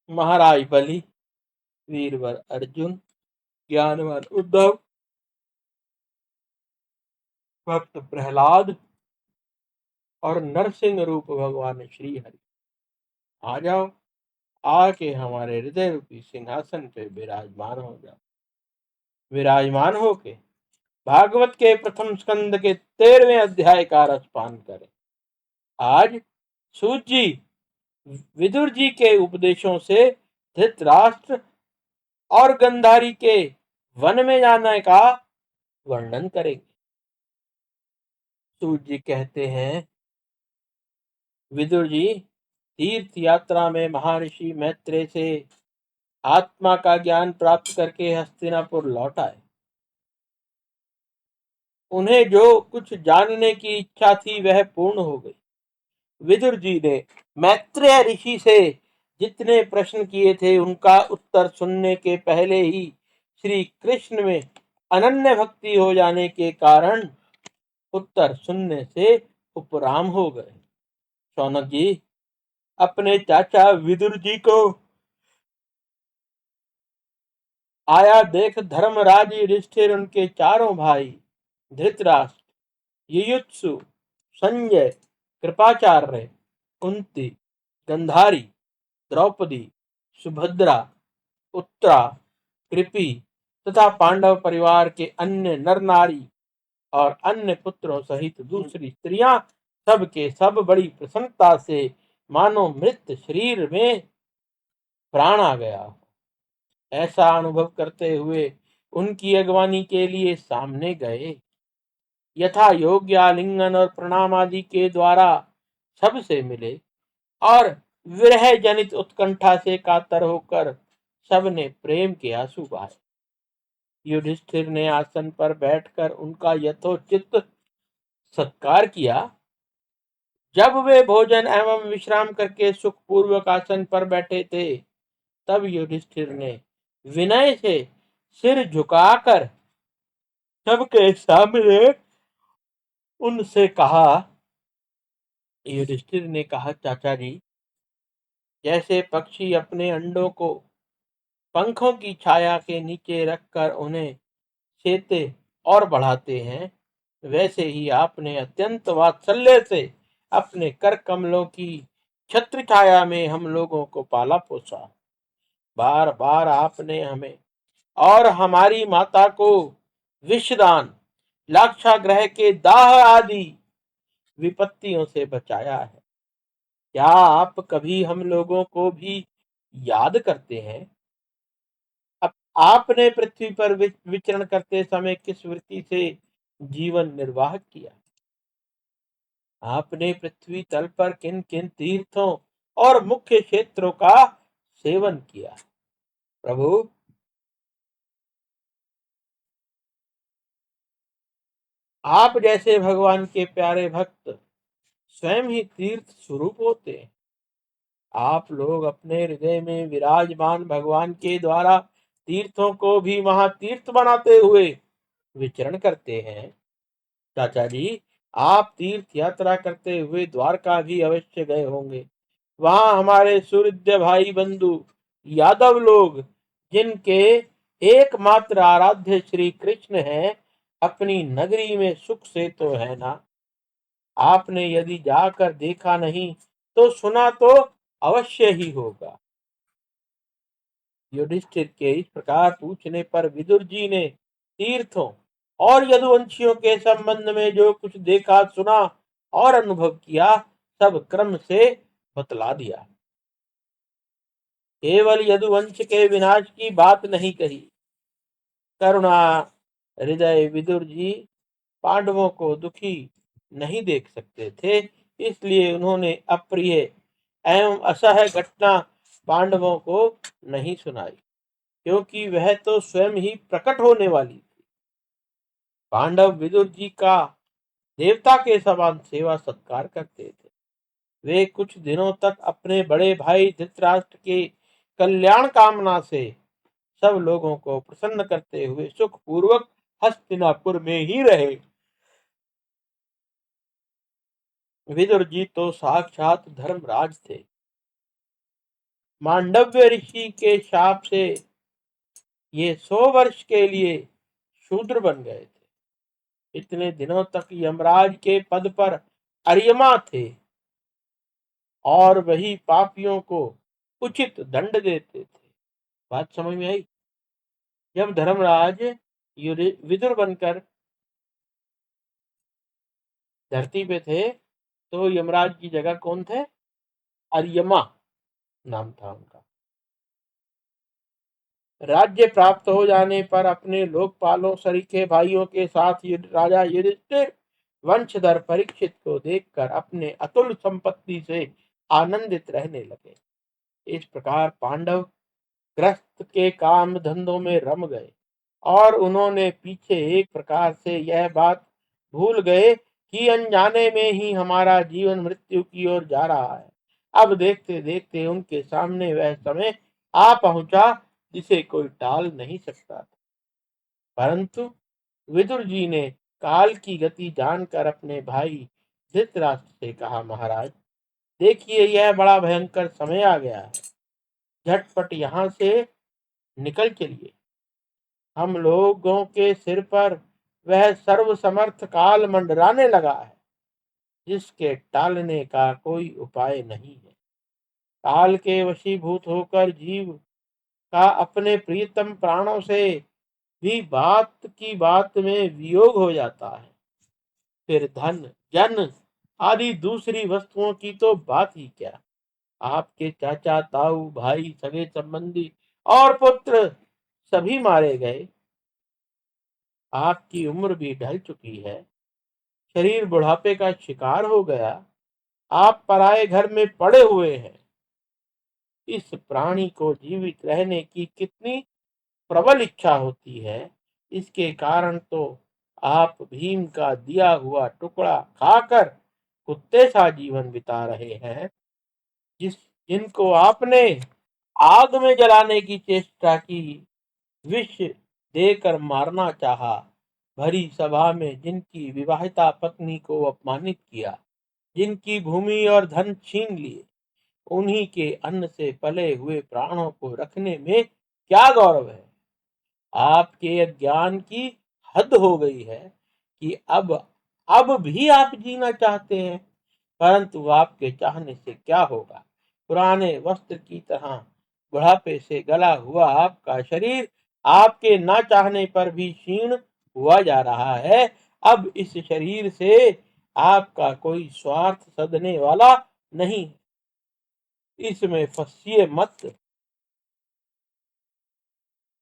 महाराज बलि, वीरवर अर्जुन, ज्ञानवान उद्धव, भक्त प्रहलाद और नरसिंह रूप भगवान श्री हरि, आ जाओ, आके हमारे हृदय रूपी सिंहासन पे विराजमान हो जाओ। विराजमान होके भागवत के प्रथम स्कंद के 13वें अध्याय का रसपान करें। आज सूत जी विदुर जी के उपदेशों से धृतराष्ट्र और गंधारी के वन में जाने का वर्णन करेंगे। सूत जी कहते हैं, विदुर जी तीर्थ यात्रा में महर्षि मैत्रेय से आत्मा का ज्ञान प्राप्त करके हस्तिनापुर लौट आए। उन्हें जो कुछ जानने की इच्छा थी वह पूर्ण हो गई। विदुर जी ने मैत्रेय ऋषि से जितने प्रश्न किए थे उनका उत्तर सुनने के पहले ही श्री कृष्ण में अनन्य भक्ति हो जाने के कारण उत्तर सुनने से उपराम हो गए। शौनक जी अपने चाचा विदुर जी को आया देख धर्मराज युधिष्ठिर, उनके चारों भाई धृतराष्ट्र, युयुत्सु, संजय, कृपाचार्य, कुंती, गंधारी, द्रौपदी, सुभद्रा, उत्तरा, कृपि तथा पांडव परिवार के अन्य नर नारी और अन्य पुत्रों सहित दूसरी स्त्रियां सब के सब बड़ी प्रसन्नता से मानो मृत शरीर में प्राण आ गया, ऐसा अनुभव करते हुए उनकी अगवानी के लिए सामने गए। यथा योग्य आलिंगन और प्रणाम आदि के द्वारा सबसे मिले और विरह जनित उत्कंठा से कातर होकर सबने प्रेम के आंसू बहाए। युधिष्ठिर ने आसन पर बैठकर उनका यथोचित सत्कार किया। जब वे भोजन एवं विश्राम करके सुखपूर्वक आसन पर बैठे थे, तब युधिष्ठिर ने विनय से सिर झुकाकर सबके सामने उनसे कहा। युधिष्ठिर ने कहा, चाचा जी, जैसे पक्षी अपने अंडों को पंखों की छाया के नीचे रखकर उन्हें सेते और बढ़ाते हैं, वैसे ही आपने अत्यंत वात्सल्य से अपने कर कमलों की छत्र छाया में हम लोगों को पाला पोसा। बार बार आपने हमें और हमारी माता को विषदान, लाक्षागृह के दाह आदि विपत्तियों से बचाया है। क्या आप कभी हम लोगों को भी याद करते हैं? अब आपने पृथ्वी पर विचरण करते समय किस वृत्ति से जीवन निर्वाह किया? आपने पृथ्वी तल पर किन किन तीर्थों और मुख्य क्षेत्रों का सेवन किया? प्रभु, आप जैसे भगवान के प्यारे भक्त स्वयं ही तीर्थ स्वरूप होते हैं। आप लोग अपने हृदय में विराजमान भगवान के द्वारा तीर्थों को भी महातीर्थ बनाते हुए विचरण करते हैं। चाचा जी, आप तीर्थ यात्रा करते हुए द्वारका भी अवश्य गए होंगे। वहां हमारे सूर्य भाई बंधु यादव लोग, जिनके एकमात्र आराध्य श्री कृष्ण हैं, अपनी नगरी में सुख से तो है ना? आपने यदि जाकर देखा नहीं तो सुना तो अवश्य ही होगा। युधिष्ठिर के इस प्रकार पूछने पर विदुर जी ने तीर्थों और यदुवंशियों के संबंध में जो कुछ देखा, सुना और अनुभव किया, सब क्रम से बतला दिया। केवल यदुवंश के विनाश की बात नहीं कही। करुणा हृदय विदुर जी पांडवों को दुखी नहीं देख सकते थे, इसलिए उन्होंने अप्रिय एवं असह्य घटना पांडवों को नहीं सुनाई, क्योंकि वह तो स्वयं ही प्रकट होने वाली थी। पांडव विदुर जी का देवता के समान सेवा सत्कार करते थे। वे कुछ दिनों तक अपने बड़े भाई धृतराष्ट्र के कल्याण कामना से सब लोगों को प्रसन्न करते हुए सुख पूर्वक हस्तिनापुर में ही रहे। विदुर जी तो साक्षात धर्मराज थे। मांडव्य ऋषि के शाप से ये 100 वर्ष के लिए शूद्र बन गए थे। इतने दिनों तक यमराज के पद पर अर्यमा थे और वही पापियों को उचित दंड देते थे। बात समझ में आई? जब धर्मराज विदुर बनकर धरती पे थे तो यमराज की जगह कौन थे? अर्यमा नाम था उनका। राज्य प्राप्त हो जाने पर अपने लोकपालों सरीखे भाइयों के साथ राजा युधिष्ठिर वंशधर परीक्षित को देखकर अपने अतुल संपत्ति से आनंदित रहने लगे। इस प्रकार पांडव ग्रस्त के काम धंधों में रम गए और उन्होंने पीछे एक प्रकार से यह बात भूल गए कि अनजाने में ही हमारा जीवन मृत्यु की ओर जा रहा है। अब देखते देखते उनके सामने वह समय आ पहुंचा जिसे कोई टाल नहीं सकता था। परंतु विदुर जी ने काल की गति जानकर अपने भाई धृतराष्ट्र से कहा, महाराज देखिए यह बड़ा भयंकर समय आ गया है, झटपट यहाँ से निकल चलिए। हम लोगों के सिर पर वह सर्वसमर्थ काल मंडराने लगा है जिसके टालने का कोई उपाय नहीं है। काल के वशीभूत होकर जीव का अपने प्रियतम प्राणों से भी बात की बात में वियोग हो जाता है। फिर धन जन आदि दूसरी वस्तुओं की तो बात ही क्या। आपके चाचा ताऊ भाई सगे संबंधी और पुत्र सभी मारे गए। आपकी उम्र भी ढल चुकी है, शरीर बुढ़ापे का शिकार हो गया, आप पराए घर में पड़े हुए हैं। इस प्राणी को जीवित रहने की कितनी प्रबल इच्छा होती है। इसके कारण तो आप भीम का दिया हुआ टुकड़ा खाकर कुत्ते सा जीवन बिता रहे हैं। जिनको आपने आग में जलाने की चेष्टा की, विष देकर मारना चाहा, भरी सभा में जिनकी विवाहिता पत्नी को अपमानित किया, जिनकी भूमि और धन छीन लिए, उन्हीं के अन्न से पले हुए प्राणों को रखने में क्या गौरव है। आपके अज्ञान की हद हो गई है कि अब भी आप जीना चाहते हैं, परंतु आपके चाहने से क्या होगा। पुराने वस्त्र की तरह बुढ़ापे से गला हुआ आपका शरीर आपके ना चाहने पर भी क्षीण हुआ जा रहा है। अब इस शरीर से आपका कोई स्वार्थ सधने वाला नहीं, इसमें फंसिए मत।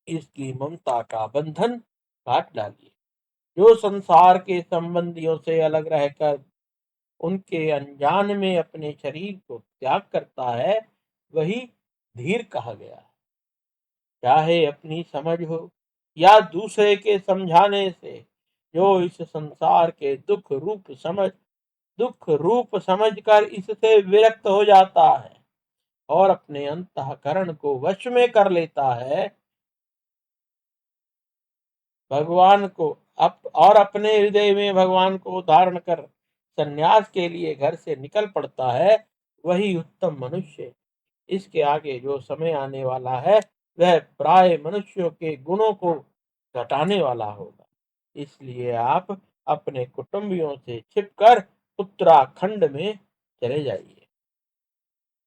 इसकी ममता का बंधन काट डालिए। जो संसार के संबंधियों से अलग रहकर उनके अनजान में अपने शरीर को त्याग करता है, वही धीर कहा गया है। चाहे अपनी समझ हो या दूसरे के समझाने से, जो इस संसार के दुख रूप समझकर इससे विरक्त हो जाता है और अपने अंतःकरण को वश में कर लेता है, भगवान को और अपने हृदय में भगवान को धारण कर संन्यास के लिए घर से निकल पड़ता है, वही उत्तम मनुष्य है। इसके आगे जो समय आने वाला है वह प्राय मनुष्यों के गुणों को घटाने वाला होगा। इसलिए आप अपने कुटुंबियों से छिपकर उत्तराखंड में चले जाइए।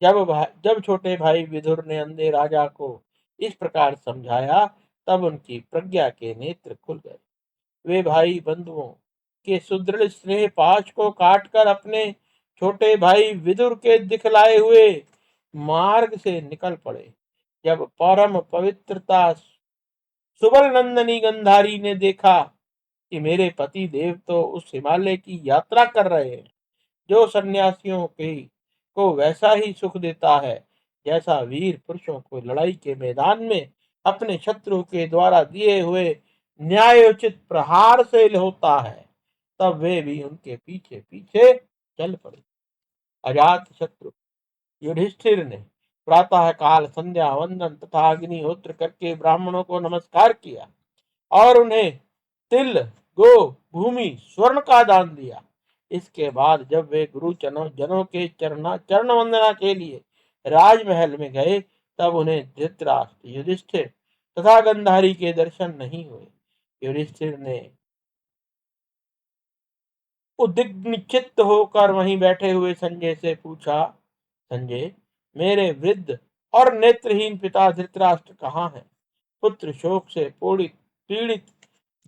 जब छोटे भाई विदुर ने अंधे राजा को इस प्रकार समझाया, तब उनकी प्रज्ञा के नेत्र खुल गए। वे भाई बंधुओं के सुदृढ़ स्नेह पाश को काटकर अपने छोटे भाई विदुर के दिखलाए हुए मार्ग से निकल पड़े। जब परम पवित्रता सुबल नंदनी गंधारी ने देखा कि मेरे पति देव तो उस हिमालय की यात्रा कर रहे हैं जो सन्यासियों के को वैसा ही सुख देता है जैसा वीर पुरुषों को लड़ाई के मैदान में अपने शत्रु के द्वारा दिए हुए न्यायोचित प्रहार से होता है, तब वे भी उनके पीछे पीछे चल पड़े। अजात शत्रु युधिष्ठिर ने प्रातः काल संध्या वंदन तथा अग्निहोत्र करके ब्राह्मणों को नमस्कार किया और उन्हें तिल गो भूमि स्वर्ण का दान दिया। इसके बाद जब वे गुरु जनों के चरण वंदना के लिए राजमहल में गए, तब उन्हें धृतराष्ट्र, युधिष्ठिर तथा गांधारी के दर्शन नहीं हुए। युधिष्ठिर ने उद्विग्नचित्त होकर वहीं बैठे हुए संजय से पूछा, संजय, मेरे वृद्ध और नेत्रहीन पिता धृतराष्ट्र कहाँ हैं? पुत्र शोक से पीड़ित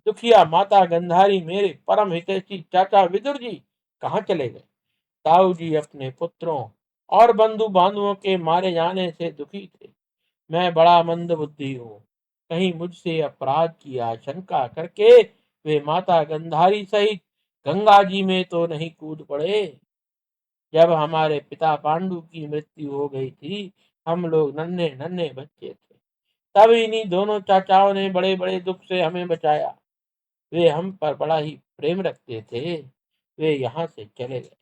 दुखिया माता गंधारी, मेरे परम हितैषी चाचा विदुर जी कहाँ चले गए? ताऊ जी अपने पुत्रों और बंधु बांधवों के मारे जाने से दुखी थे। मैं बड़ा मंद बुद्धि हूँ, कहीं मुझसे अपराध की आशंका करके वे माता गंधारी सहित गंगा जी में तो नहीं कूद पड़े। जब हमारे पिता पांडु की मृत्यु हो गई थी, हम लोग नन्हे नन्हे बच्चे थे, तब इन्हीं दोनों चाचाओं ने बड़े बड़े दुख से हमें बचाया। वे हम पर बड़ा ही प्रेम रखते थे। वे यहाँ से चले गए।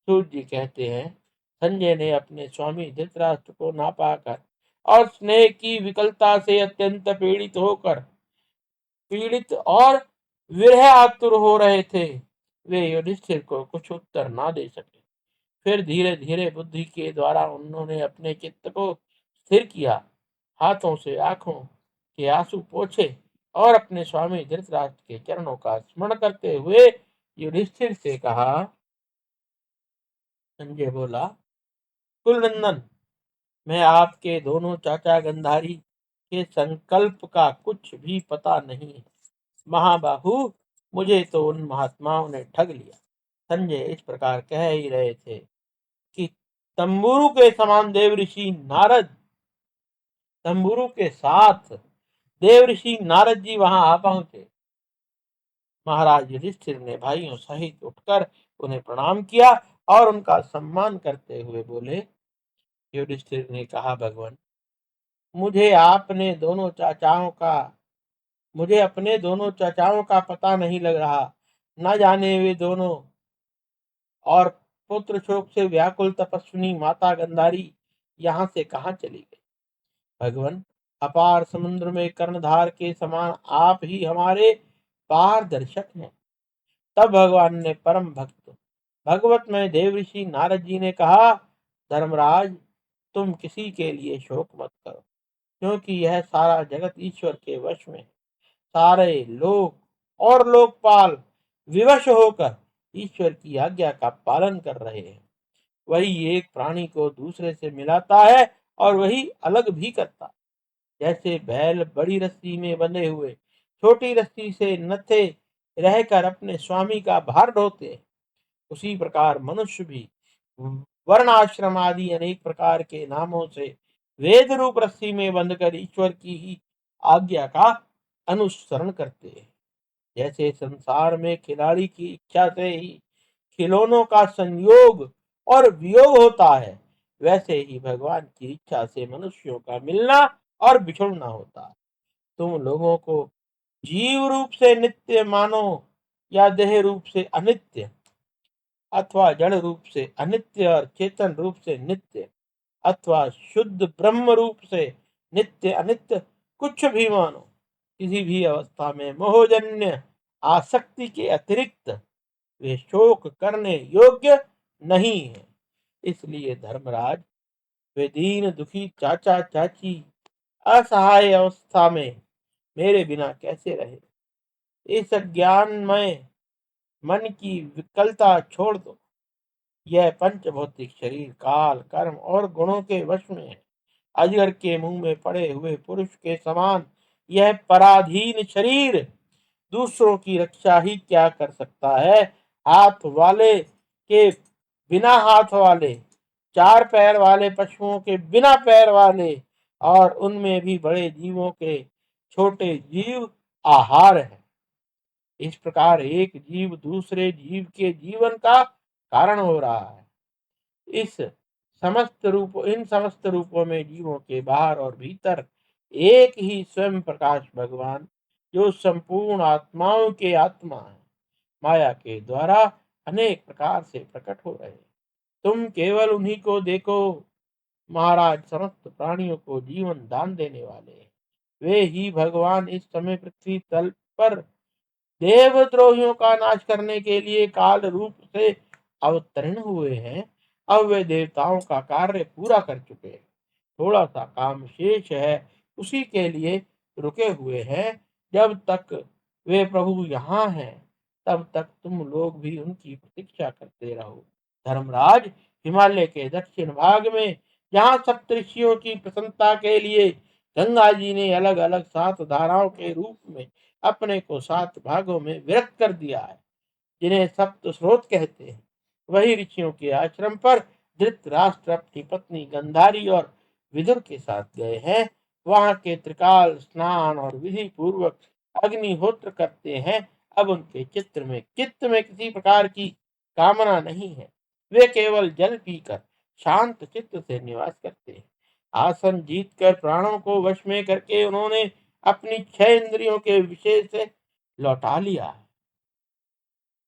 सूर्य जी कहते हैं, संजय ने अपने स्वामी धृतराष्ट्र को ना पाकर और स्नेह की विकलता से अत्यंत पीड़ित और विरह आतुर हो रहे थे। वे युधिष्ठिर को कुछ उत्तर ना दे सके। फिर धीरे धीरे बुद्धि के द्वारा उन्होंने अपने चित्त को स्थिर किया, हाथों से आंखों के आंसू पोंछे और अपने स्वामी धृतराष्ट्र के चरणों का स्मरण करते हुए युधिष्ठिर से कहा। संजय बोला, कुलनंदन, मैं आपके दोनों चाचा गंधारी के संकल्प का कुछ भी पता नहीं है। महाबाहु, मुझे तो उन महात्माओं ने ठग लिया। संजय इस प्रकार कह ही रहे थे कि तंबुरु के समान देवऋषि नारद, तंबुरु के साथ देवऋषि नारद जी वहां आ पहुंचे। महाराज युधिष्ठिर ने भाइयों सहित उठकर उन्हें प्रणाम किया और उनका सम्मान करते हुए बोले। युधिष्ठिर ने कहा, भगवान, मुझे अपने दोनों चाचाओं का पता नहीं लग रहा। न जाने वे दोनों और पुत्र शोक से व्याकुल तपस्विनी माता गंधारी यहाँ से कहाँ चली गई। भगवान, अपार समुद्र में कर्णधार के समान आप ही हमारे पारदर्शक हैं। तब भगवान ने परम भक्त भगवत में देवऋषि नारद जी ने कहा, धर्मराज, तुम किसी के लिए शोक मत करो, क्योंकि यह सारा जगत ईश्वर के वश में है। सारे लोग और लोकपाल विवश होकर ईश्वर की आज्ञा का पालन कर रहे हैं। वही एक प्राणी को दूसरे से मिलाता है और वही अलग भी करता है। जैसे बैल बड़ी रस्सी में बंधे हुए छोटी रस्सी से नथे रहकर अपने स्वामी का भार ढोते हैं, उसी प्रकार मनुष्य भी वर्ण आश्रम आदि अनेक प्रकार के नामों से वेद रूप रस्सी में बंधकर ईश्वर की ही आज्ञा का अनुसरण करते हैं। जैसे संसार में खिलाड़ी की इच्छा से ही खिलौनों का संयोग और वियोग होता है, वैसे ही भगवान की इच्छा से मनुष्यों का मिलना और बिछुड़ना होता है। तुम लोगों को जीव रूप से नित्य मानो या देह रूप से अनित्य, अथवा जड़ रूप से अनित्य और चेतन रूप से नित्य, अथवा शुद्ध ब्रह्म रूप से नित्य अनित्य, कुछ भी मानो, किसी भी अवस्था में मोहजन्य आसक्ति के अतिरिक्त वे शोक करने योग्य नहीं है। इसलिए धर्मराज, वे दीन दुखी चाचा चाची असहाय अवस्था में मेरे बिना कैसे रहे। इस ज्ञानमय मन की विकलता छोड़ दो। यह पंचभौतिक शरीर काल कर्म और गुणों के वश में है। अजगर के मुंह में पड़े हुए पुरुष के समान यह पराधीन शरीर दूसरों की रक्षा ही क्या कर सकता है। हाथ वाले के बिना हाथ वाले, चार पैर वाले पशुओं के बिना पैर वाले और उनमें भी बड़े जीवों के छोटे जीव आहार है। इस प्रकार एक जीव दूसरे जीव के जीवन का कारण हो रहा है। इन समस्त रूपों में जीवों के बाहर और भीतर एक ही स्वयं प्रकाश भगवान, जो संपूर्ण आत्माओं के आत्मा है, माया के द्वारा अनेक प्रकार से प्रकट हो रहे हैं। तुम केवल उन्हीं को देखो। महाराज, समस्त प्राणियों को जीवन दान देने वाले हैं। वे ही भगवान इस समय पृथ्वी तल पर देवद्रोहियों का नाश करने के लिए काल रूप से अवतीर्ण हुए हैं। अब वे देवताओं का कार्य पूरा कर चुके हैं। थोड़ा सा काम शेष है, उसी के लिए रुके हुए हैं। जब तक वे प्रभु यहाँ हैं, तब तक तुम लोग भी उनकी प्रतीक्षा करते रहो। धर्मराज, हिमालय के दक्षिण भाग में जहाँ सप्तऋषियों की प्रसन्नता के लिए गंगा जी ने अलग अलग 7 धाराओं के रूप में अपने को 7 भागों में विभक्त कर दिया है, जिन्हें सप्त स्रोत कहते हैं, वही ऋषियों के आश्रम पर धृतराष्ट्र अपनी पत्नी गंधारी और विदुर के साथ गए हैं। वहां के त्रिकाल स्नान और विधि पूर्वक अग्निहोत्र करते हैं। अब उनके चित्त में किसी प्रकार की कामना नहीं है। वे केवल जल पीकर शांत चित्त से निवास करते हैं। आसन जीतकर प्राणों को वश में करके उन्होंने अपनी 6 इंद्रियों के विषय से लौटा लिया है।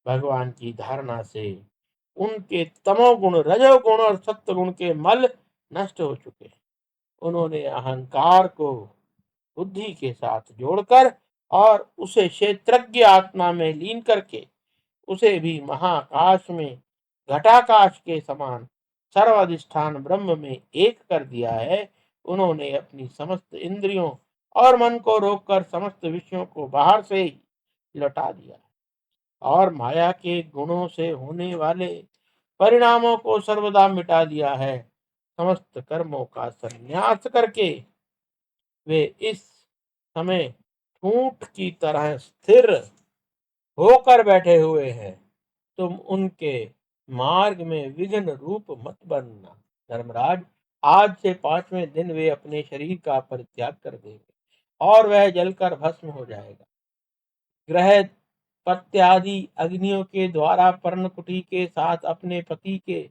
भगवान की धारणा से उनके तमोगुण, रजोगुण और सत्वगुण के मल नष्ट हो चुके हैं। उन्होंने अहंकार को बुद्धि के साथ जोड़कर और उसे क्षेत्रज्ञ आत्मा में लीन करके उसे भी महाकाश में घटाकाश के समान सर्वाधिष्ठान ब्रह्म में एक कर दिया है। उन्होंने अपनी समस्त इंद्रियों और मन को रोककर समस्त विषयों को बाहर से ही लौटा दिया और माया के गुणों से होने वाले परिणामों को सर्वदा मिटा दिया है। समस्त कर्मों का संन्यास करके वे इस समय ऊंट की तरह स्थिर होकर बैठे हुए हैं। तुम उनके मार्ग में विघ्न रूप मत बनना। धर्मराज, आज से 5वें दिन वे अपने शरीर का परित्याग कर देंगे और वह जलकर भस्म हो जाएगा। ग्रह पत्यादि अग्नियों के द्वारा पर्णकुटी के साथ अपने पति के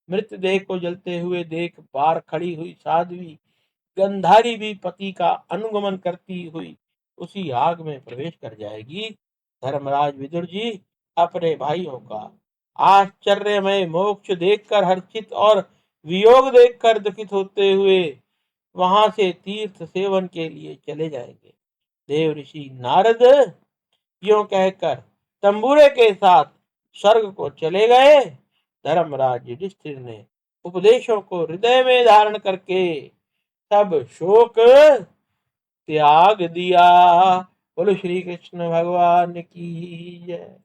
मृतदेह को जलते हुए देख बाहर खड़ी हुई साध्वी गंधारी भी पति का अनुगमन करती हुई उसी आग में प्रवेश कर जाएगी। धर्मराज विदुर जी अपने भाइयों का आश्चर्यमय मोक्ष देखकर हर्षित और वियोग देखकर दुखित होते हुए वहां से तीर्थ सेवन के लिए चले जाएंगे। देव ऋषि नारद यों कहकर तंबूरे के साथ स्वर्ग को चले गए। धर्मराज युधिष्ठिर ने उपदेशों को हृदय में धारण करके सब शोक त्याग दिया। बोलो श्री कृष्ण भगवान की जय।